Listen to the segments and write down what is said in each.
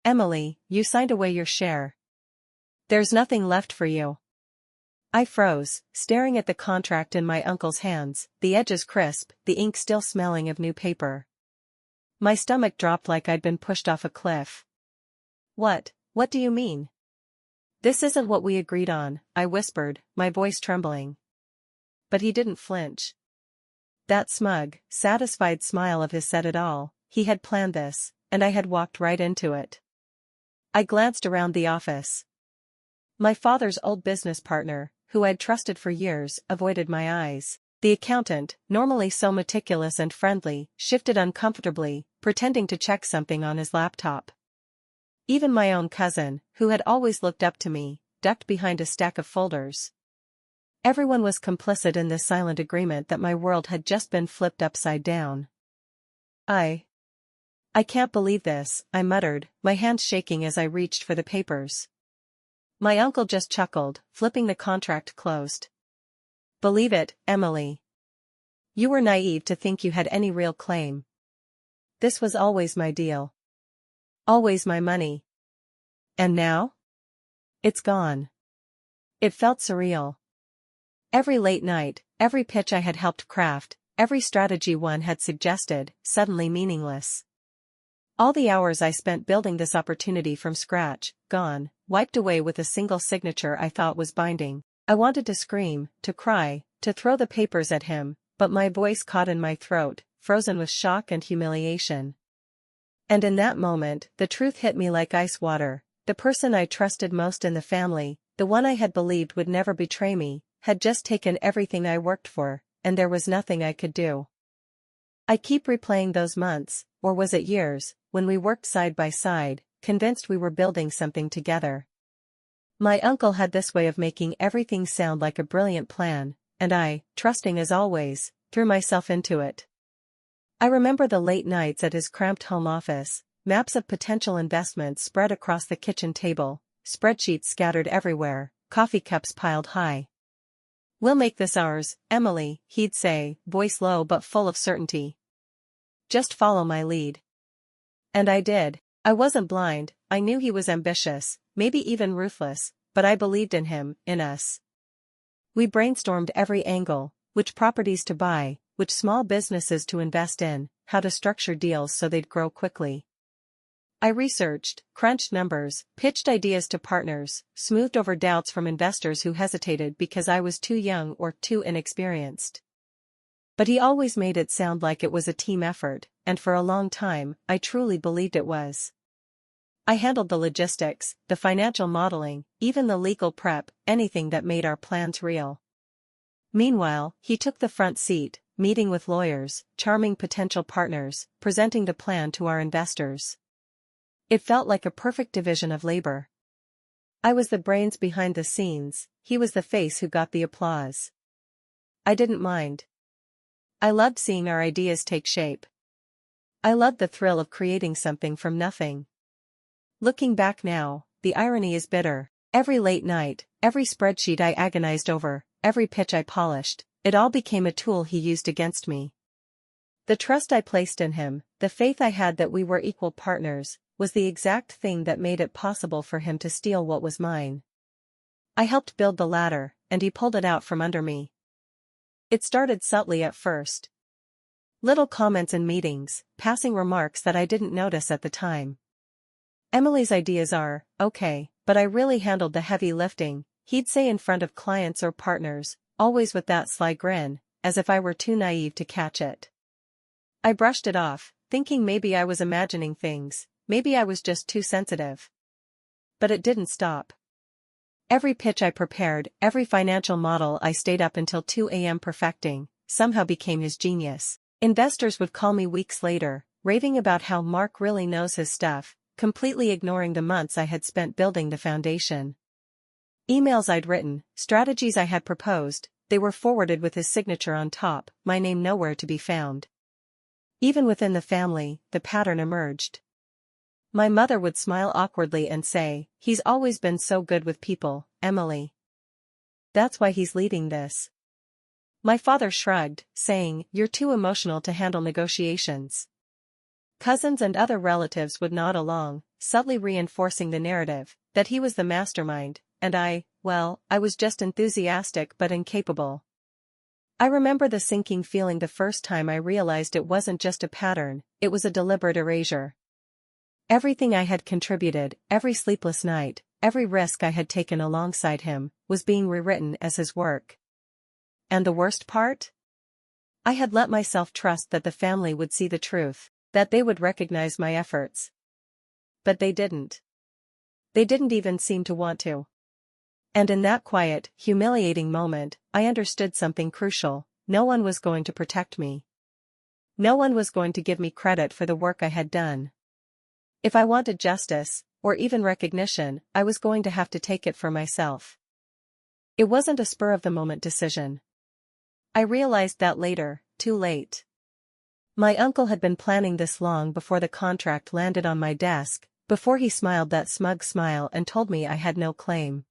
Emily, you signed away your share. There's nothing left for you. I froze, staring at the contract in my uncle's hands, the edges crisp, the ink still smelling of new paper. My stomach dropped like I'd been pushed off a cliff. What do you mean? This isn't what we agreed on, I whispered, my voice trembling. But he didn't flinch. That smug, satisfied smile of his said it all. He had planned this, and I had walked right into it. I glanced around the office. My father's old business partner, who I'd trusted for years, avoided my eyes. The accountant, normally so meticulous and friendly, shifted uncomfortably, pretending to check something on his laptop. Even my own cousin, who had always looked up to me, ducked behind a stack of folders. Everyone was complicit in this silent agreement that my world had just been flipped upside down. I can't believe this, I muttered, my hands shaking as I reached for the papers. My uncle just chuckled, flipping the contract closed. Believe it, Emily. You were naive to think you had any real claim. This was always my deal. Always my money. And now? It's gone. It felt surreal. Every late night, every pitch I had helped craft, every strategy one had suggested, suddenly meaningless. All the hours I spent building this opportunity from scratch, gone, wiped away with a single signature I thought was binding. I wanted to scream, to cry, to throw the papers at him, but my voice caught in my throat, frozen with shock and humiliation. And in that moment, the truth hit me like ice water. The person I trusted most in the family, the one I had believed would never betray me, had just taken everything I worked for, and there was nothing I could do. I keep replaying those months, or was it years, when we worked side by side, convinced we were building something together. My uncle had this way of making everything sound like a brilliant plan, and I, trusting as always, threw myself into it. I remember the late nights at his cramped home office, maps of potential investments spread across the kitchen table, spreadsheets scattered everywhere, coffee cups piled high. We'll make this ours, Emily, he'd say, voice low but full of certainty. Just follow my lead. And I did. I wasn't blind, I knew he was ambitious, maybe even ruthless, but I believed in him, in us. We brainstormed every angle, which properties to buy, which small businesses to invest in, how to structure deals so they'd grow quickly. I researched, crunched numbers, pitched ideas to partners, smoothed over doubts from investors who hesitated because I was too young or too inexperienced. But he always made it sound like it was a team effort, and for a long time, I truly believed it was. I handled the logistics, the financial modeling, even the legal prep, anything that made our plans real. Meanwhile, he took the front seat, meeting with lawyers, charming potential partners, presenting the plan to our investors. It felt like a perfect division of labor. I was the brains behind the scenes, he was the face who got the applause. I didn't mind. I loved seeing our ideas take shape. I loved the thrill of creating something from nothing. Looking back now, the irony is bitter. Every late night, every spreadsheet I agonized over, every pitch I polished, it all became a tool he used against me. The trust I placed in him, the faith I had that we were equal partners, was the exact thing that made it possible for him to steal what was mine. I helped build the ladder, and he pulled it out from under me. It started subtly at first. Little comments in meetings, passing remarks that I didn't notice at the time. Emily's ideas are, okay, but I really handled the heavy lifting, he'd say in front of clients or partners, always with that sly grin, as if I were too naive to catch it. I brushed it off, thinking maybe I was imagining things, maybe I was just too sensitive. But it didn't stop. Every pitch I prepared, every financial model I stayed up until 2 a.m. perfecting, somehow became his genius. Investors would call me weeks later, raving about how Mark really knows his stuff, completely ignoring the months I had spent building the foundation. Emails I'd written, strategies I had proposed, they were forwarded with his signature on top, my name nowhere to be found. Even within the family, the pattern emerged. My mother would smile awkwardly and say, "He's always been so good with people, Emily. That's why he's leading this." My father shrugged, saying, "You're too emotional to handle negotiations." Cousins and other relatives would nod along, subtly reinforcing the narrative, that he was the mastermind, and I was just enthusiastic but incapable. I remember the sinking feeling the first time I realized it wasn't just a pattern, it was a deliberate erasure. Everything I had contributed, every sleepless night, every risk I had taken alongside him, was being rewritten as his work. And the worst part? I had let myself trust that the family would see the truth, that they would recognize my efforts. But they didn't. They didn't even seem to want to. And in that quiet, humiliating moment, I understood something crucial: no one was going to protect me. No one was going to give me credit for the work I had done. If I wanted justice, or even recognition, I was going to have to take it for myself. It wasn't a spur-of-the-moment decision. I realized that later, too late. My uncle had been planning this long before the contract landed on my desk, before he smiled that smug smile and told me I had no claim.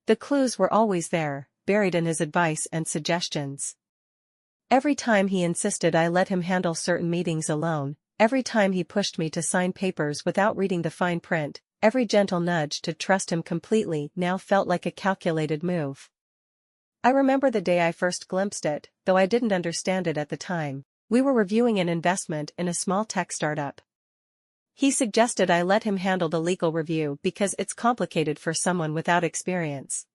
The clues were always there, buried in his advice and suggestions. Every time he insisted I let him handle certain meetings alone, every time he pushed me to sign papers without reading the fine print, every gentle nudge to trust him completely now felt like a calculated move. I remember the day I first glimpsed it, though I didn't understand it at the time. We were reviewing an investment in a small tech startup. He suggested I let him handle the legal review because it's complicated for someone without experience.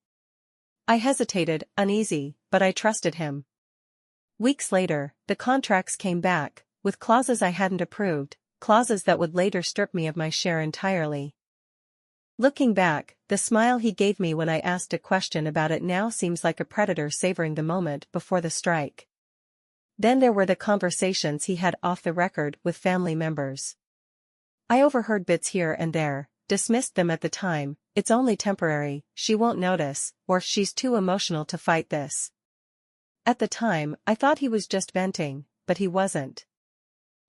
I hesitated, uneasy, but I trusted him. Weeks later, the contracts came back, with clauses I hadn't approved, clauses that would later strip me of my share entirely. Looking back, the smile he gave me when I asked a question about it now seems like a predator savoring the moment before the strike. Then there were the conversations he had off the record with family members. I overheard bits here and there, dismissed them at the time: "It's only temporary, she won't notice," or "she's too emotional to fight this." At the time, I thought he was just venting, but he wasn't.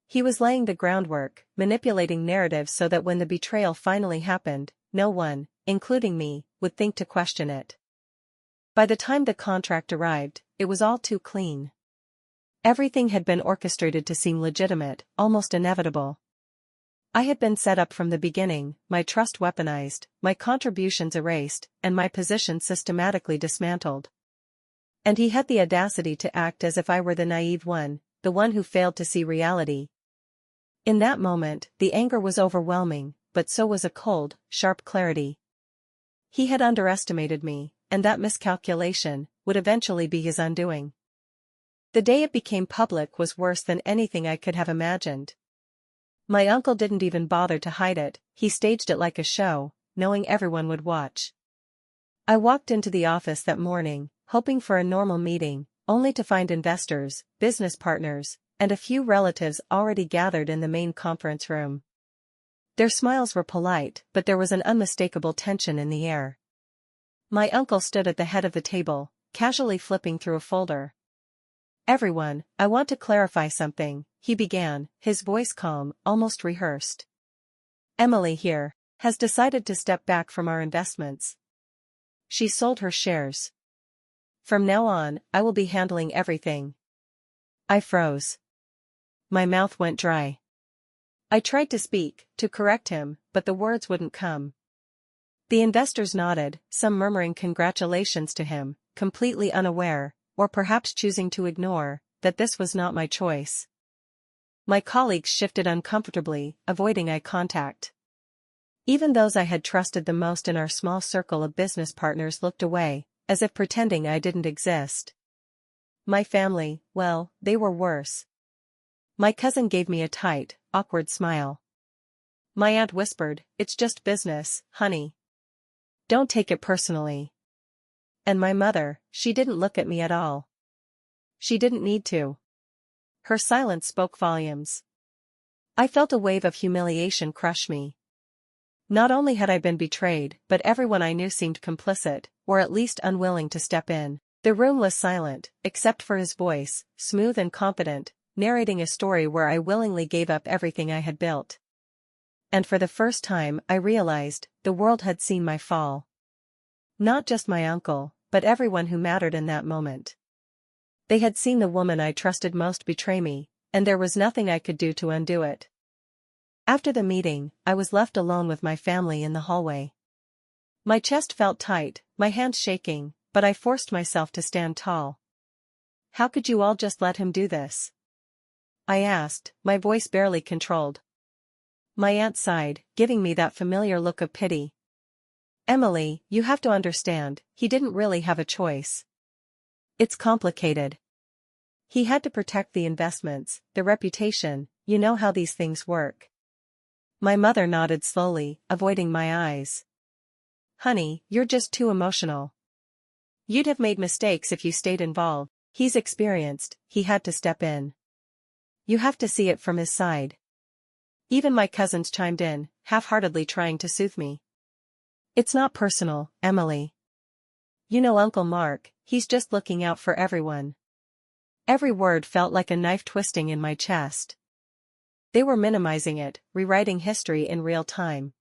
He was laying the groundwork, manipulating narratives so that when the betrayal finally happened, no one, including me, would think to question it. By the time the contract arrived, it was all too clean. Everything had been orchestrated to seem legitimate, almost inevitable. I had been set up from the beginning, my trust weaponized, my contributions erased, and my position systematically dismantled. And he had the audacity to act as if I were the naive one, the one who failed to see reality. In that moment, the anger was overwhelming, but so was a cold, sharp clarity. He had underestimated me, and that miscalculation would eventually be his undoing. The day it became public was worse than anything I could have imagined. My uncle didn't even bother to hide it, he staged it like a show, knowing everyone would watch. I walked into the office that morning, hoping for a normal meeting, only to find investors, business partners, and a few relatives already gathered in the main conference room. Their smiles were polite, but there was an unmistakable tension in the air. My uncle stood at the head of the table, casually flipping through a folder. "Everyone, I want to clarify something," he began, his voice calm, almost rehearsed. "Emily here has decided to step back from our investments. She sold her shares. From now on, I will be handling everything." I froze. My mouth went dry. I tried to speak, to correct him, but the words wouldn't come. The investors nodded, some murmuring congratulations to him, completely unaware, or perhaps choosing to ignore, that this was not my choice. My colleagues shifted uncomfortably, avoiding eye contact. Even those I had trusted the most in our small circle of business partners looked away, as if pretending I didn't exist. My family, well, they were worse. My cousin gave me a tight, awkward smile. My aunt whispered, "It's just business, honey. Don't take it personally." And my mother, she didn't look at me at all. She didn't need to. Her silence spoke volumes. I felt a wave of humiliation crush me. Not only had I been betrayed, but everyone I knew seemed complicit, or at least unwilling to step in. The room was silent, except for his voice, smooth and confident, narrating a story where I willingly gave up everything I had built. And for the first time I realized, the world had seen my fall. Not just my uncle, but everyone who mattered in that moment. They had seen the woman I trusted most betray me, and there was nothing I could do to undo it. After the meeting, I was left alone with my family in the hallway. My chest felt tight, my hands shaking, but I forced myself to stand tall. "How could you all just let him do this?" I asked, my voice barely controlled. My aunt sighed, giving me that familiar look of pity. "Emily, you have to understand, he didn't really have a choice. It's complicated. He had to protect the investments, the reputation, you know how these things work." My mother nodded slowly, avoiding my eyes. "Honey, you're just too emotional. You'd have made mistakes if you stayed involved. He's experienced, he had to step in. You have to see it from his side." Even my cousins chimed in, half-heartedly trying to soothe me. "It's not personal, Emily. You know Uncle Mark, he's just looking out for everyone." Every word felt like a knife twisting in my chest. They were minimizing it, rewriting history in real time.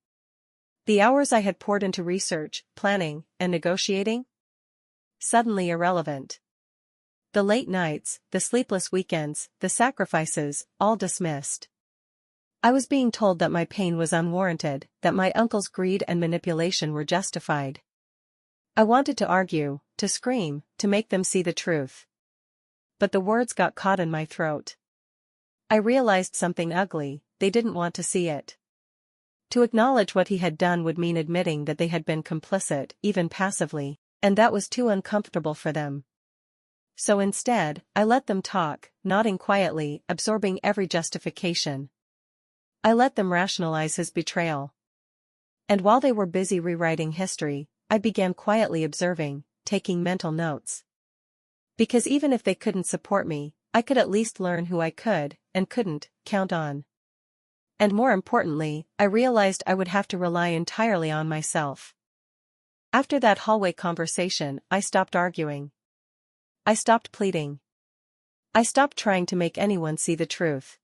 The hours I had poured into research, planning, and negotiating? Suddenly irrelevant. The late nights, the sleepless weekends, the sacrifices, all dismissed. I was being told that my pain was unwarranted, that my uncle's greed and manipulation were justified. I wanted to argue, to scream, to make them see the truth. But the words got caught in my throat. I realized something ugly, they didn't want to see it. To acknowledge what he had done would mean admitting that they had been complicit, even passively, and that was too uncomfortable for them. So instead, I let them talk, nodding quietly, absorbing every justification. I let them rationalize his betrayal. And while they were busy rewriting history, I began quietly observing, taking mental notes. Because even if they couldn't support me, I could at least learn who I could, and couldn't, count on. And more importantly, I realized I would have to rely entirely on myself. After that hallway conversation, I stopped arguing. I stopped pleading. I stopped trying to make anyone see the truth.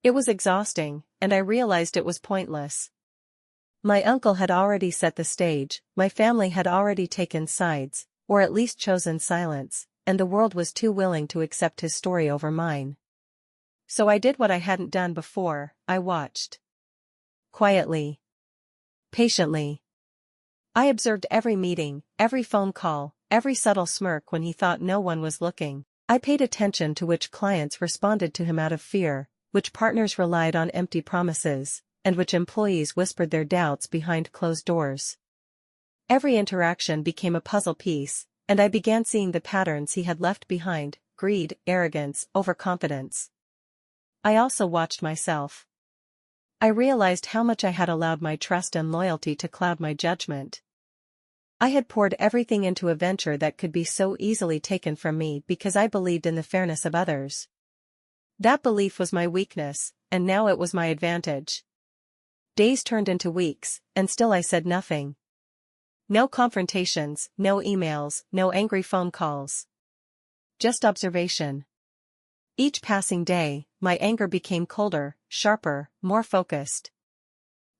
It was exhausting, and I realized it was pointless. My uncle had already set the stage, my family had already taken sides, or at least chosen silence, and the world was too willing to accept his story over mine. So I did what I hadn't done before, I watched. Quietly. Patiently. I observed every meeting, every phone call, every subtle smirk when he thought no one was looking. I paid attention to which clients responded to him out of fear, which partners relied on empty promises, and which employees whispered their doubts behind closed doors. Every interaction became a puzzle piece, and I began seeing the patterns he had left behind: greed, arrogance, overconfidence. I also watched myself. I realized how much I had allowed my trust and loyalty to cloud my judgment. I had poured everything into a venture that could be so easily taken from me because I believed in the fairness of others. That belief was my weakness, and now it was my advantage. Days turned into weeks, and still I said nothing. No confrontations, no emails, no angry phone calls. Just observation. Each passing day, my anger became colder, sharper, more focused.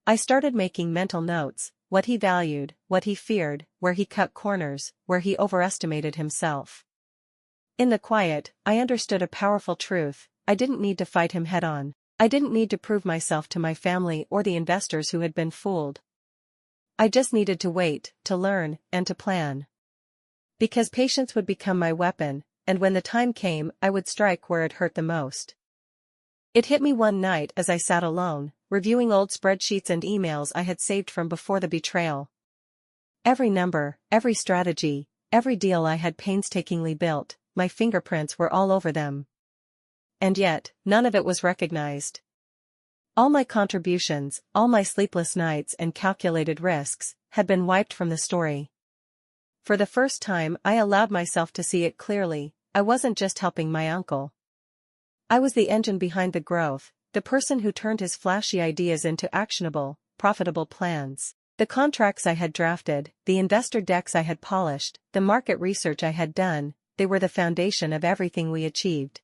I started making mental notes: what he valued, what he feared, where he cut corners, where he overestimated himself. In the quiet, I understood a powerful truth: I didn't need to fight him head-on. I didn't need to prove myself to my family or the investors who had been fooled. I just needed to wait, to learn, and to plan. Because patience would become my weapon, and when the time came, I would strike where it hurt the most. It hit me one night as I sat alone, reviewing old spreadsheets and emails I had saved from before the betrayal. Every number, every strategy, every deal I had painstakingly built, my fingerprints were all over them. And yet, none of it was recognized. All my contributions, all my sleepless nights and calculated risks, had been wiped from the story. For the first time, I allowed myself to see it clearly: I wasn't just helping my uncle. I was the engine behind the growth, the person who turned his flashy ideas into actionable, profitable plans. The contracts I had drafted, the investor decks I had polished, the market research I had done, they were the foundation of everything we achieved.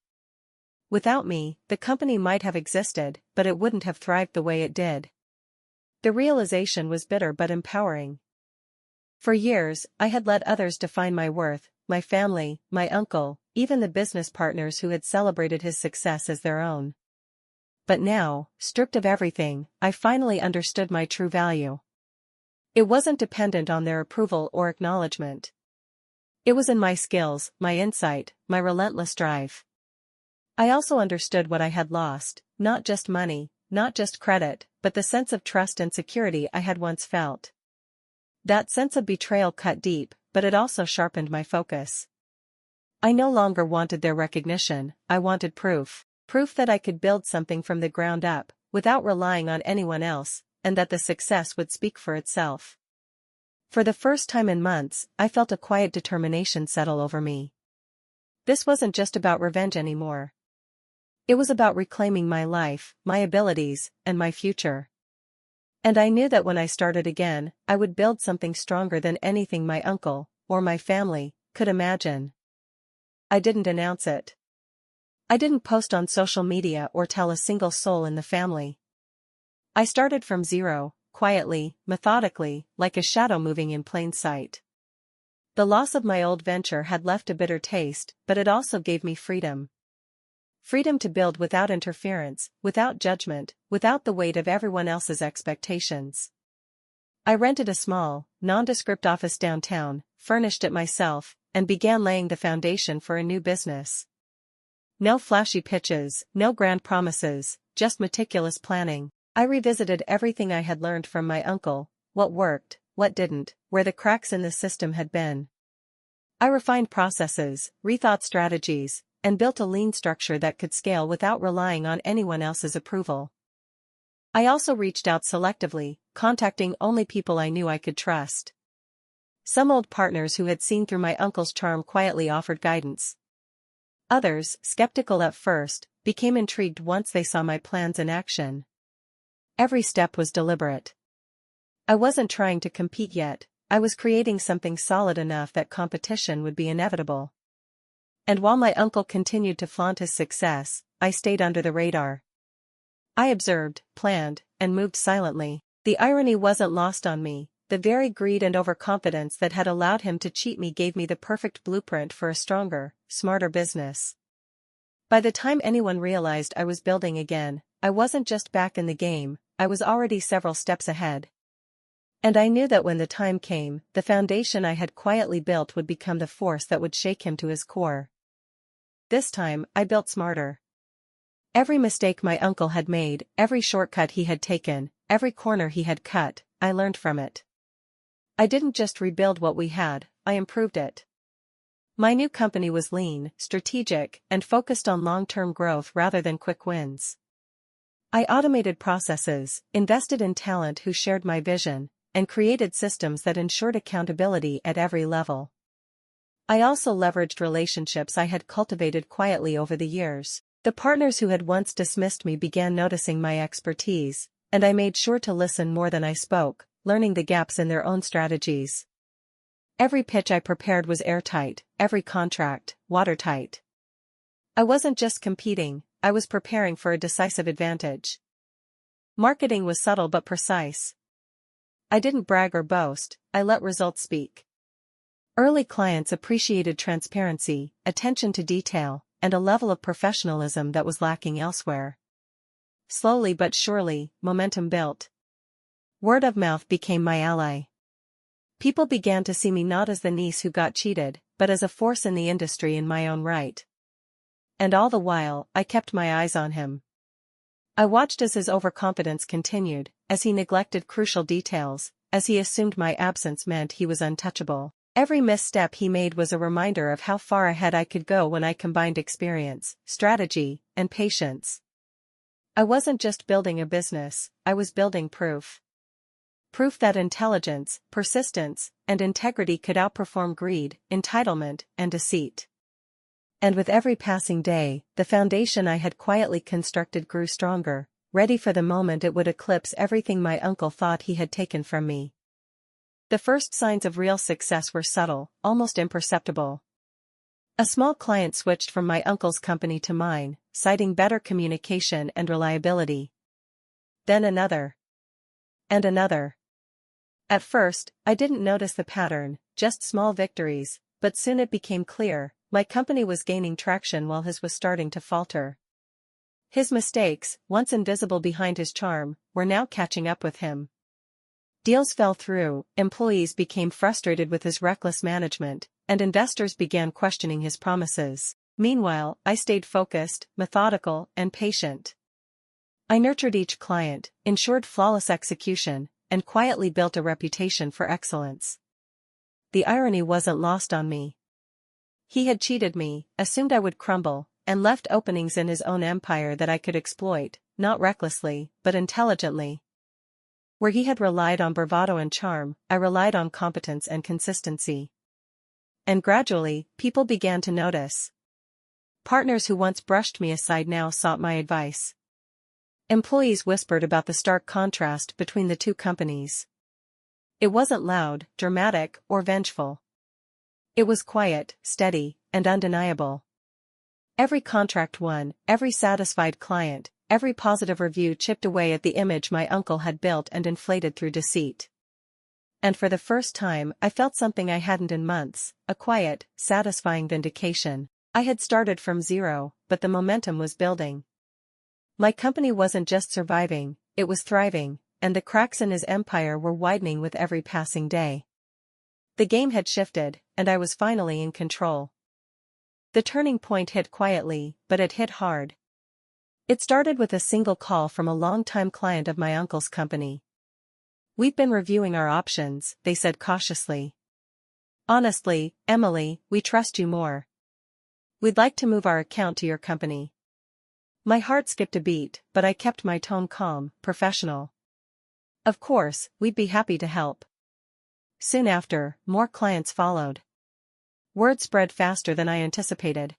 Without me, the company might have existed, but it wouldn't have thrived the way it did. The realization was bitter but empowering. For years, I had let others define my worth: my family, my uncle, even the business partners who had celebrated his success as their own. But now, stripped of everything, I finally understood my true value. It wasn't dependent on their approval or acknowledgement. It was in my skills, my insight, my relentless drive. I also understood what I had lost, not just money, not just credit, but the sense of trust and security I had once felt. That sense of betrayal cut deep, but it also sharpened my focus. I no longer wanted their recognition, I wanted proof. Proof that I could build something from the ground up, without relying on anyone else, and that the success would speak for itself. For the first time in months, I felt a quiet determination settle over me. This wasn't just about revenge anymore. It was about reclaiming my life, my abilities, and my future. And I knew that when I started again, I would build something stronger than anything my uncle, or my family, could imagine. I didn't announce it. I didn't post on social media or tell a single soul in the family. I started from zero, quietly, methodically, like a shadow moving in plain sight. The loss of my old venture had left a bitter taste, but it also gave me freedom. Freedom to build without interference, without judgment, without the weight of everyone else's expectations. I rented a small, nondescript office downtown, furnished it myself, and began laying the foundation for a new business. No flashy pitches, no grand promises, just meticulous planning. I revisited everything I had learned from my uncle, what worked, what didn't, where the cracks in the system had been. I refined processes, rethought strategies, and built a lean structure that could scale without relying on anyone else's approval. I also reached out selectively, contacting only people I knew I could trust. Some old partners who had seen through my uncle's charm quietly offered guidance. Others, skeptical at first, became intrigued once they saw my plans in action. Every step was deliberate. I wasn't trying to compete yet, I was creating something solid enough that competition would be inevitable. And while my uncle continued to flaunt his success, I stayed under the radar. I observed, planned, and moved silently. The irony wasn't lost on me. The very greed and overconfidence that had allowed him to cheat me gave me the perfect blueprint for a stronger, smarter business. By the time anyone realized I was building again, I wasn't just back in the game, I was already several steps ahead. And I knew that when the time came, the foundation I had quietly built would become the force that would shake him to his core. This time, I built smarter. Every mistake my uncle had made, every shortcut he had taken, every corner he had cut, I learned from it. I didn't just rebuild what we had, I improved it. My new company was lean, strategic, and focused on long-term growth rather than quick wins. I automated processes, invested in talent who shared my vision, and created systems that ensured accountability at every level. I also leveraged relationships I had cultivated quietly over the years. The partners who had once dismissed me began noticing my expertise, and I made sure to listen more than I spoke, learning the gaps in their own strategies. Every pitch I prepared was airtight, every contract, watertight. I wasn't just competing, I was preparing for a decisive advantage. Marketing was subtle but precise. I didn't brag or boast, I let results speak. Early clients appreciated transparency, attention to detail, and a level of professionalism that was lacking elsewhere. Slowly but surely, momentum built. Word of mouth became my ally. People began to see me not as the niece who got cheated, but as a force in the industry in my own right. And all the while, I kept my eyes on him. I watched as his overconfidence continued, as he neglected crucial details, as he assumed my absence meant he was untouchable. Every misstep he made was a reminder of how far ahead I could go when I combined experience, strategy, and patience. I wasn't just building a business, I was building proof. Proof that intelligence, persistence, and integrity could outperform greed, entitlement, and deceit. And with every passing day, the foundation I had quietly constructed grew stronger, ready for the moment it would eclipse everything my uncle thought he had taken from me. The first signs of real success were subtle, almost imperceptible. A small client switched from my uncle's company to mine, citing better communication and reliability. Then another. And another. At first, I didn't notice the pattern, just small victories, but soon it became clear, my company was gaining traction while his was starting to falter. His mistakes, once invisible behind his charm, were now catching up with him. Deals fell through, employees became frustrated with his reckless management, and investors began questioning his promises. Meanwhile, I stayed focused, methodical, and patient. I nurtured each client, ensured flawless execution, and quietly built a reputation for excellence. The irony wasn't lost on me. He had cheated me, assumed I would crumble, and left openings in his own empire that I could exploit, not recklessly, but intelligently. Where he had relied on bravado and charm, I relied on competence and consistency. And gradually, people began to notice. Partners who once brushed me aside now sought my advice. Employees whispered about the stark contrast between the two companies. It wasn't loud, dramatic, or vengeful. It was quiet, steady, and undeniable. Every contract won, every satisfied client, every positive review chipped away at the image my uncle had built and inflated through deceit. And for the first time, I felt something I hadn't in months, a quiet, satisfying vindication. I had started from zero, but the momentum was building. My company wasn't just surviving, it was thriving, and the cracks in his empire were widening with every passing day. The game had shifted, and I was finally in control. The turning point hit quietly, but it hit hard. It started with a single call from a longtime client of my uncle's company. "We've been reviewing our options," they said cautiously. "Honestly, Emily, we trust you more. We'd like to move our account to your company." My heart skipped a beat, but I kept my tone calm, professional. "Of course, we'd be happy to help." Soon after, more clients followed. Word spread faster than I anticipated.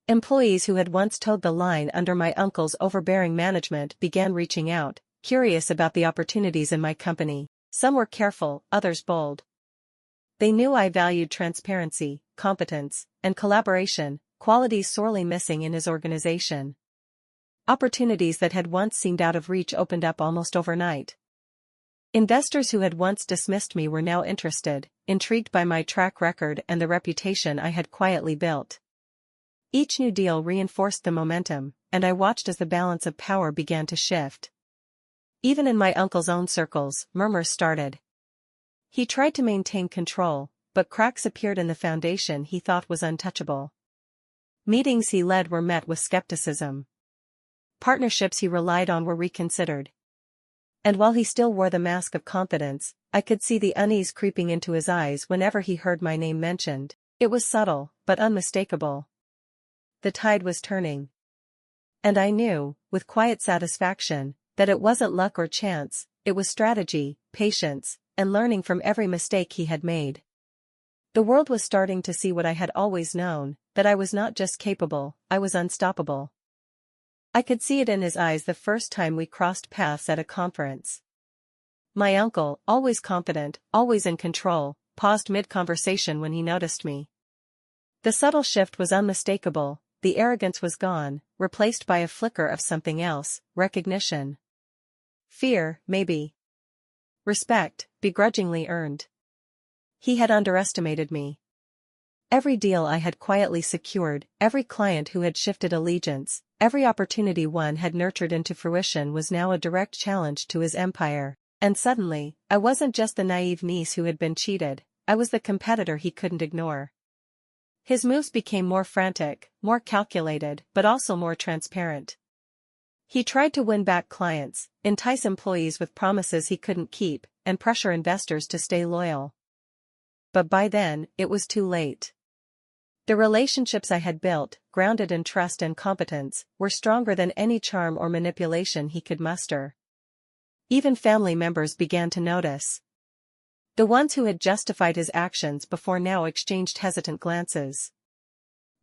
Employees who had once towed the line under my uncle's overbearing management began reaching out, curious about the opportunities in my company. Some were careful, others bold. They knew I valued transparency, competence, and collaboration, qualities sorely missing in his organization. Opportunities that had once seemed out of reach opened up almost overnight. Investors who had once dismissed me were now interested, intrigued by my track record and the reputation I had quietly built. Each new deal reinforced the momentum, and I watched as the balance of power began to shift. Even in my uncle's own circles, murmurs started. He tried to maintain control, but cracks appeared in the foundation he thought was untouchable. Meetings he led were met with skepticism. Partnerships he relied on were reconsidered. And while he still wore the mask of confidence, I could see the unease creeping into his eyes whenever he heard my name mentioned. It was subtle, but unmistakable. The tide was turning. And I knew, with quiet satisfaction, that it wasn't luck or chance, it was strategy, patience, and learning from every mistake he had made. The world was starting to see what I had always known, that I was not just capable, I was unstoppable. I could see it in his eyes the first time we crossed paths at a conference. My uncle, always confident, always in control, paused mid-conversation when he noticed me. The subtle shift was unmistakable, the arrogance was gone, replaced by a flicker of something else, recognition. Fear, maybe. Respect, begrudgingly earned. He had underestimated me. Every deal I had quietly secured, every client who had shifted allegiance, every opportunity one had nurtured into fruition was now a direct challenge to his empire. And suddenly, I wasn't just the naive niece who had been cheated, I was the competitor he couldn't ignore. His moves became more frantic, more calculated, but also more transparent. He tried to win back clients, entice employees with promises he couldn't keep, and pressure investors to stay loyal. But by then, it was too late. The relationships I had built, grounded in trust and competence, were stronger than any charm or manipulation he could muster. Even family members began to notice. The ones who had justified his actions before now exchanged hesitant glances.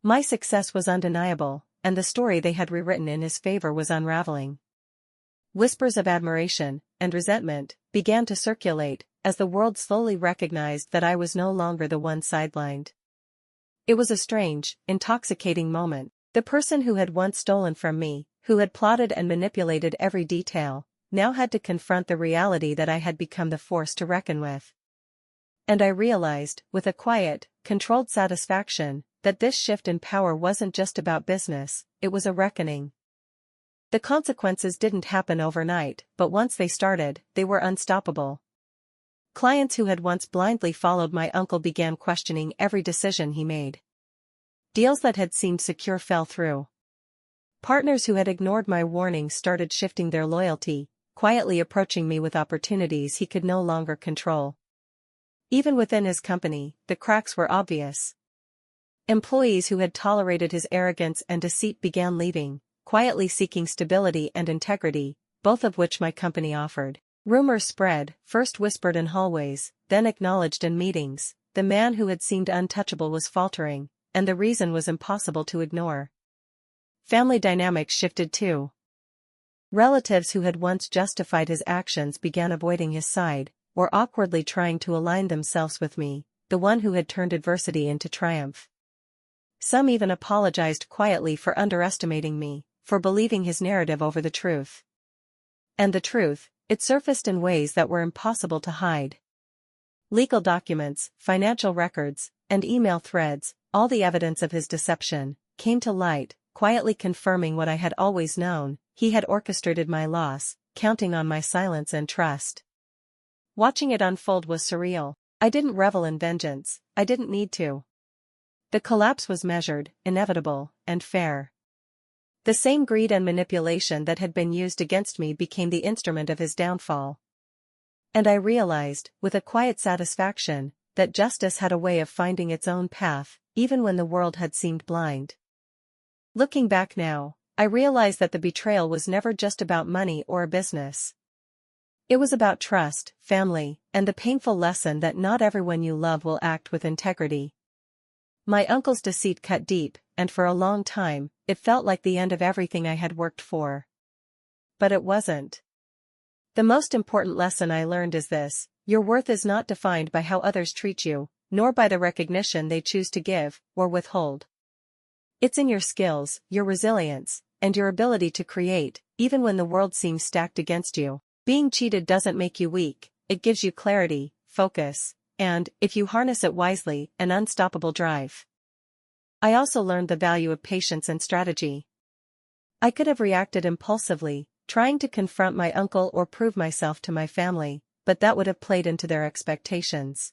My success was undeniable, and the story they had rewritten in his favor was unraveling. Whispers of admiration and resentment began to circulate as the world slowly recognized that I was no longer the one sidelined. It was a strange, intoxicating moment. The person who had once stolen from me, who had plotted and manipulated every detail, now had to confront the reality that I had become the force to reckon with. And I realized, with a quiet, controlled satisfaction, that this shift in power wasn't just about business, it was a reckoning. The consequences didn't happen overnight, but once they started, they were unstoppable. Clients who had once blindly followed my uncle began questioning every decision he made. Deals that had seemed secure fell through. Partners who had ignored my warnings started shifting their loyalty, quietly approaching me with opportunities he could no longer control. Even within his company, the cracks were obvious. Employees who had tolerated his arrogance and deceit began leaving, quietly seeking stability and integrity, both of which my company offered. Rumors spread, first whispered in hallways, then acknowledged in meetings. The man who had seemed untouchable was faltering, and the reason was impossible to ignore. Family dynamics shifted too. Relatives who had once justified his actions began avoiding his side, or awkwardly trying to align themselves with me, the one who had turned adversity into triumph. Some even apologized quietly for underestimating me, for believing his narrative over the truth. And the truth, it surfaced in ways that were impossible to hide. Legal documents, financial records, and email threads, all the evidence of his deception, came to light, quietly confirming what I had always known: he had orchestrated my loss, counting on my silence and trust. Watching it unfold was surreal. I didn't revel in vengeance, I didn't need to. The collapse was measured, inevitable, and fair. The same greed and manipulation that had been used against me became the instrument of his downfall. And I realized, with a quiet satisfaction, that justice had a way of finding its own path, even when the world had seemed blind. Looking back now, I realize that the betrayal was never just about money or a business. It was about trust, family, and the painful lesson that not everyone you love will act with integrity. My uncle's deceit cut deep, and for a long time, it felt like the end of everything I had worked for. But it wasn't. The most important lesson I learned is this: your worth is not defined by how others treat you, nor by the recognition they choose to give, or withhold. It's in your skills, your resilience, and your ability to create, even when the world seems stacked against you. Being cheated doesn't make you weak, it gives you clarity, focus, and, if you harness it wisely, an unstoppable drive. I also learned the value of patience and strategy. I could have reacted impulsively, trying to confront my uncle or prove myself to my family, but that would have played into their expectations.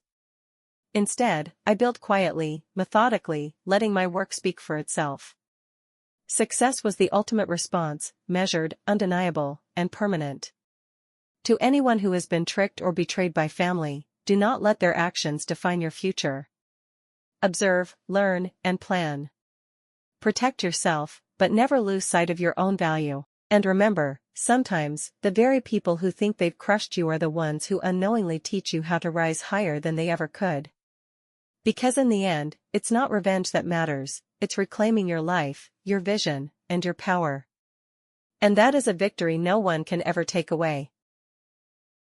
Instead, I built quietly, methodically, letting my work speak for itself. Success was the ultimate response, measured, undeniable, and permanent. To anyone who has been tricked or betrayed by family, do not let their actions define your future. Observe, learn, and plan. Protect yourself, but never lose sight of your own value. And remember, sometimes, the very people who think they've crushed you are the ones who unknowingly teach you how to rise higher than they ever could. Because in the end, it's not revenge that matters, it's reclaiming your life, your vision, and your power. And that is a victory no one can ever take away.